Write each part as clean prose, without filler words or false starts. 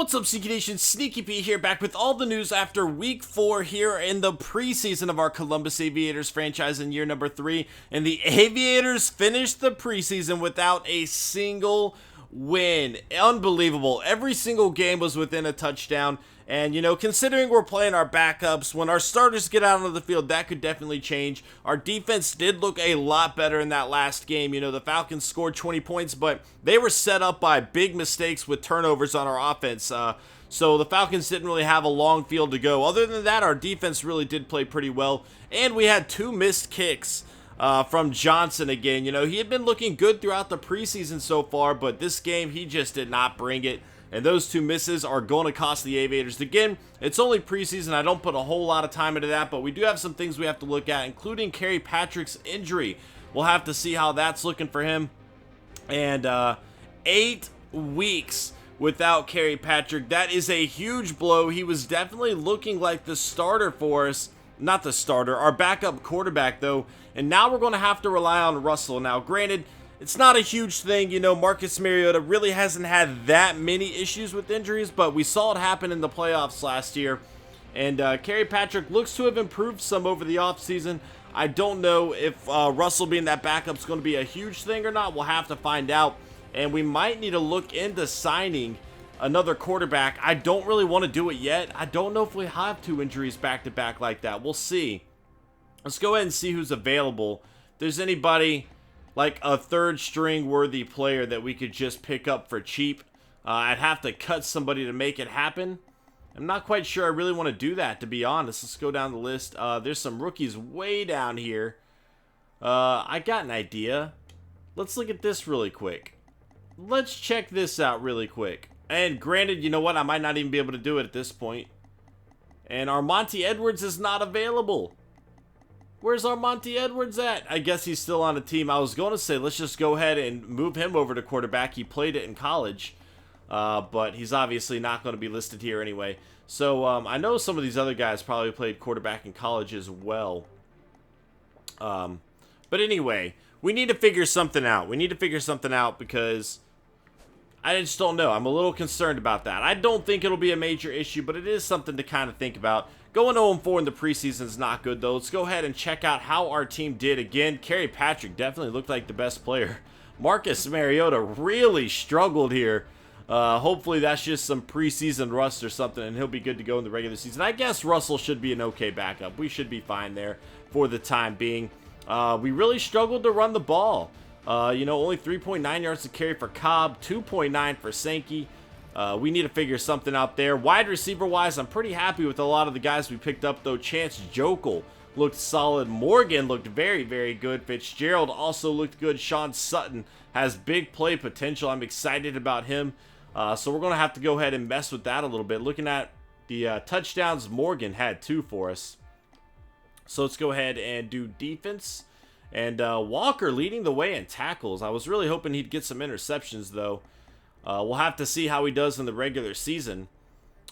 What's up, Sneaky Nation? Sneaky P here, back with all the news after week 4 here in the preseason of our Columbus Aviators franchise in year number 3. And the Aviators finished the preseason without a single win. Unbelievable. Every single game was within a touchdown. And, you know, considering we're playing our backups, when our starters get out onto the field, that could definitely change. Our defense did look a lot better in that last game. You know, the Falcons scored 20 points, but they were set up by big mistakes with turnovers on our offense. So the Falcons didn't really have a long field to go. Other than that, our defense really did play pretty well. And we had 2 missed kicks from Johnson again. You know, he had been looking good throughout the preseason so far, but this game, he just did not bring it. And those 2 misses are going to cost the Aviators. Again, it's only preseason. I don't put a whole lot of time into that, but we do have some things we have to look at, including xxSnEaKyPxx's injury. We'll have to see how that's looking for him. And 8 weeks without xxSnEaKyPxx. That is a huge blow. He was definitely looking like the starter for us. Not the starter, our backup quarterback, though. And now we're going to have to rely on Russell. Now, granted, it's not a huge thing, you know, Marcus Mariota really hasn't had that many issues with injuries, but we saw it happen in the playoffs last year. And xxSnEaKyPxx looks to have improved some over the offseason. I don't know if Russell being that backup is going to be a huge thing or not. We'll have to find out. And we might need to look into signing another quarterback. I don't really want to do it yet. I don't know if we have 2 injuries back-to-back like that. We'll see. Let's go ahead and see who's available. If there's anybody like a 3rd string worthy player that we could just pick up for cheap. I'd have to cut somebody to make it happen. I'm not quite sure I really want to do that, to be honest. Let's go down the list. There's some rookies way down here. I got an idea. Let's look at this really quick. Let's check this out really quick. And granted, you know what? I might not even be able to do it at this point. And our Monty Edwards is not available. Where's our Monty Edwards at? I guess he's still on the team. I was going to say, let's just go ahead and move him over to quarterback. He played it in college, but he's obviously not going to be listed here anyway. So I know some of these other guys probably played quarterback in college as well. But anyway, we need to figure something out. We need to figure something out because I just don't know. I'm a little concerned about that. I don't think it'll be a major issue, but it is something to kind of think about. Going 0-4 in the preseason is not good, though. Let's go ahead and check out how our team did. Again, xxSnEaKyPxx definitely looked like the best player. Marcus Mariota really struggled here. Hopefully that's just some preseason rust or something, and he'll be good to go in the regular season. I guess Russell should be an okay backup. We should be fine there for the time being. We really struggled to run the ball. You know, only 3.9 yards to carry for Cobb, 2.9 for Sankey. We need to figure something out there. Wide receiver-wise, I'm pretty happy with a lot of the guys we picked up, though. Chance Jokel looked solid. Morgan looked very, very good. Fitzgerald also looked good. Sean Sutton has big play potential. I'm excited about him. So we're going to have to go ahead and mess with that a little bit. Looking at the touchdowns, Morgan had 2 for us. So let's go ahead and do defense. And Walker leading the way in tackles. I was really hoping he'd get some interceptions, though. We'll have to see how he does in the regular season.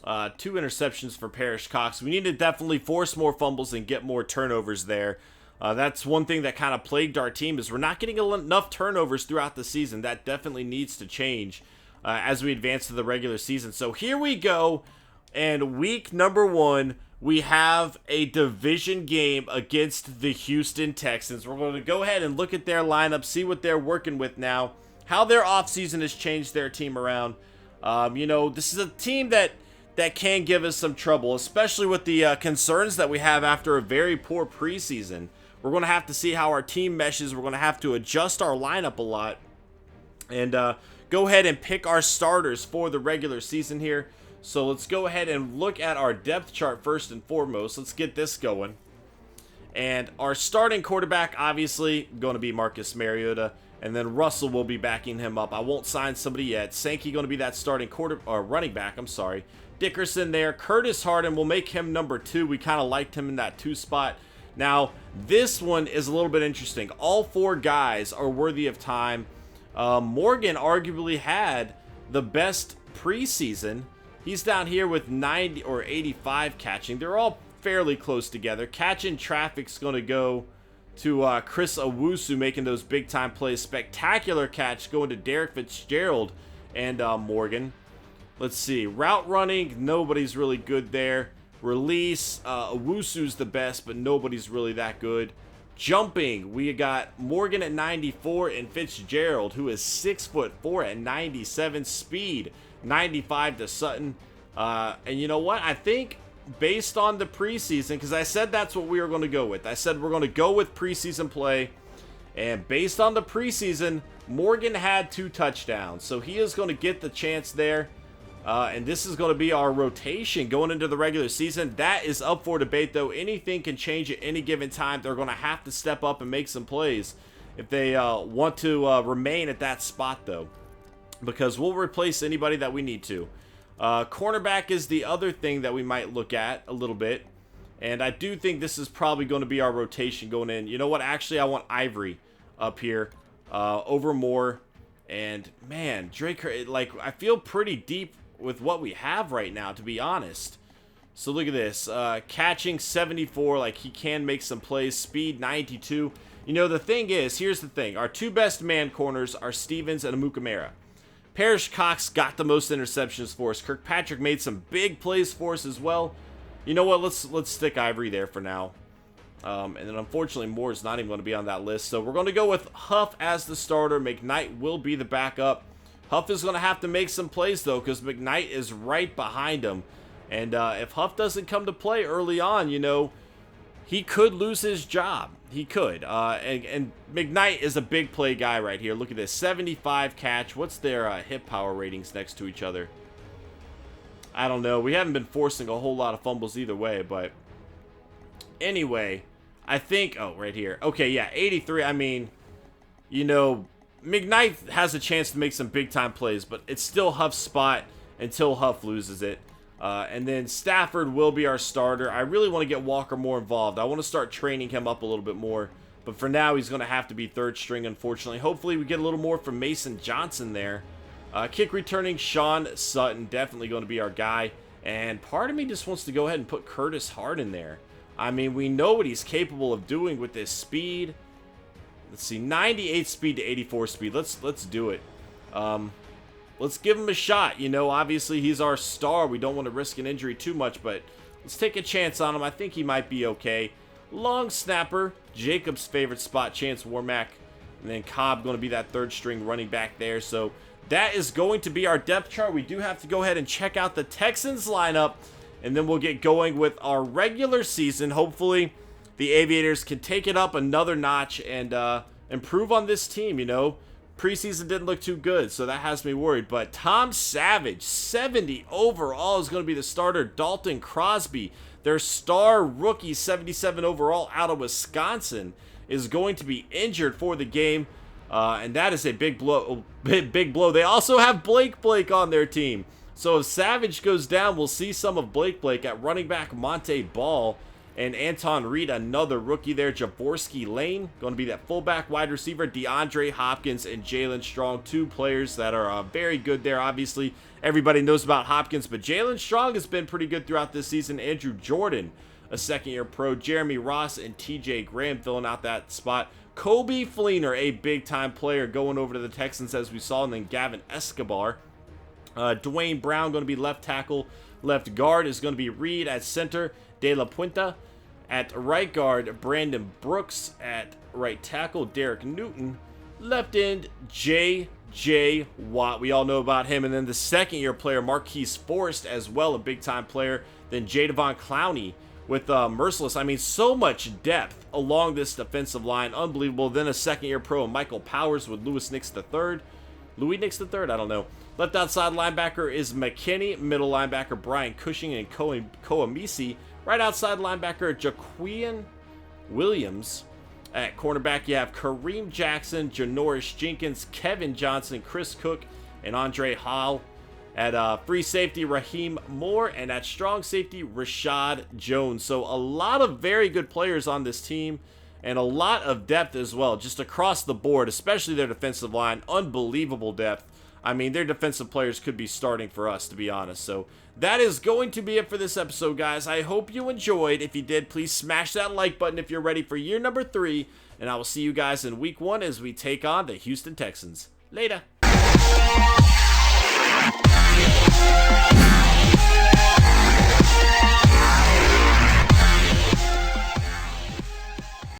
2 interceptions for Parrish Cox. We need to definitely force more fumbles and get more turnovers there. That's one thing that kind of plagued our team is we're not getting enough turnovers throughout the season. That definitely needs to change as we advance to the regular season. So here we go. And week number 1, we have a division game against the Houston Texans. We're going to go ahead and look at their lineup, see what they're working with now, how their offseason has changed their team around. You know, this is a team that can give us some trouble, especially with the concerns that we have after a very poor preseason. We're going to have to see how our team meshes. We're going to have to adjust our lineup a lot and go ahead and pick our starters for the regular season here. So let's go ahead and look at our depth chart first and foremost. Let's get this going. And our starting quarterback, obviously, going to be Marcus Mariota. And then Russell will be backing him up. I won't sign somebody yet. Sankey going to be that starting running back. I'm sorry. Dickerson there. Curtis Harden will make him number 2. We kind of liked him in that 2 spot. Now, this one is a little bit interesting. All 4 guys are worthy of time. Morgan arguably had the best preseason. He's down here with 90 or 85 catching. They're all fairly close together. Catching traffic's going to go to Chris Owusu making those big-time plays. Spectacular catch going to Derek Fitzgerald and Morgan. Let's see. Route running, nobody's really good there. Release, Owusu's the best, but nobody's really that good. Jumping, we got Morgan at 94 and Fitzgerald, who is 6'4" at 97. Speed, 95 to Sutton. And you know what? I think based on the preseason, because I said that's what we were going to go with. I said we're going to go with preseason play. And based on the preseason, Morgan had 2 touchdowns. So he is going to get the chance there. And this is going to be our rotation going into the regular season. That is up for debate, though. Anything can change at any given time. They're going to have to step up and make some plays if they want to remain at that spot, though, because we'll replace anybody that we need to. Cornerback is the other thing that we might look at a little bit. And I do think this is probably going to be our rotation going in. You know what? Actually, I want Ivory up here over Moore. And, man, Drake, like, I feel pretty deep with what we have right now, to be honest. So look at this. Catching 74, like he can make some plays. Speed 92. You know, the thing is, here's the thing. Our 2 best man corners are Stevens and Amukamara. Parrish Cox got the most interceptions for us. Kirkpatrick made some big plays for us as well. You know what? Let's stick Ivory there for now. And then unfortunately Moore is not even going to be on that list. So we're going to go with Huff as the starter. McKnight will be the backup. Huff is going to have to make some plays, though, because McKnight is right behind him. And if Huff doesn't come to play early on, you know, he could lose his job. He could. And McKnight is a big play guy right here. Look at this. 75 catch. What's their hit power ratings next to each other? I don't know. We haven't been forcing a whole lot of fumbles either way, but anyway, I think... Oh, right here. Okay, yeah, 83. I mean, you know, McKnight has a chance to make some big-time plays, but it's still Huff's spot until Huff loses it. And then Stafford will be our starter. I really want to get Walker more involved. I want to start training him up a little bit more. But for now, he's going to have to be third string, unfortunately. Hopefully, we get a little more from Mason Johnson there. Kick returning, Sean Sutton, definitely going to be our guy. And part of me just wants to go ahead and put Curtis Hart in there. I mean, we know what he's capable of doing with this speed. Let's see, 98 speed to 84 speed. Let's do it. Let's give him a shot. You know, obviously he's our star. We don't want to risk an injury too much, but let's take a chance on him. I think he might be okay. Long snapper, Jacob's favorite spot, Chance Warmack. And then Cobb going to be that third string running back there. So that is going to be our depth chart. We do have to go ahead and check out the Texans lineup. And then we'll get going with our regular season. Hopefully the Aviators can take it up another notch and improve on this team, you know. Preseason didn't look too good, so that has me worried. But Tom Savage, 70 overall, is going to be the starter. Dalton Crosby, their star rookie, 77 overall out of Wisconsin, is going to be injured for the game. And that is a big blow. Big blow. They also have Blake on their team. So if Savage goes down, we'll see some of Blake at running back. Monte Ball and Anton Reed, another rookie there. Javorski Lane, going to be that fullback. Wide receiver, DeAndre Hopkins and Jalen Strong, 2 players that are very good there. Obviously, everybody knows about Hopkins, but Jalen Strong has been pretty good throughout this season. Andrew Jordan, a second-year pro. Jeremy Ross and TJ Graham filling out that spot. Kobe Fleener, a big-time player, going over to the Texans as we saw, and then Gavin Escobar. Dwayne Brown going to be left tackle. Left guard is going to be Reed at center. De La Puente at right guard. Brandon Brooks at right tackle. Derek Newton. Left end, J.J. Watt. We all know about him. And then the second-year player, Marquise Forrest, as well, a big-time player. Then Jadavon Clowney with Merciless. I mean, so much depth along this defensive line. Unbelievable. Then a second-year pro, Michael Powers with Louis Nix III. Louis Nix III? I don't know. Left outside linebacker is McKinney. Middle linebacker, Brian Cushing and Koamisi. Right outside linebacker, Jaquian Williams. At cornerback, you have Kareem Jackson, Janoris Jenkins, Kevin Johnson, Chris Cook, and Andre Hall. At free safety, Raheem Moore. And at strong safety, Rashad Jones. So a lot of very good players on this team. And a lot of depth as well, just across the board, especially their defensive line. Unbelievable depth. I mean, their defensive players could be starting for us, to be honest. So that is going to be it for this episode, guys. I hope you enjoyed. If you did, please smash that like button if you're ready for year number 3. And I will see you guys in week 1 as we take on the Houston Texans. Later.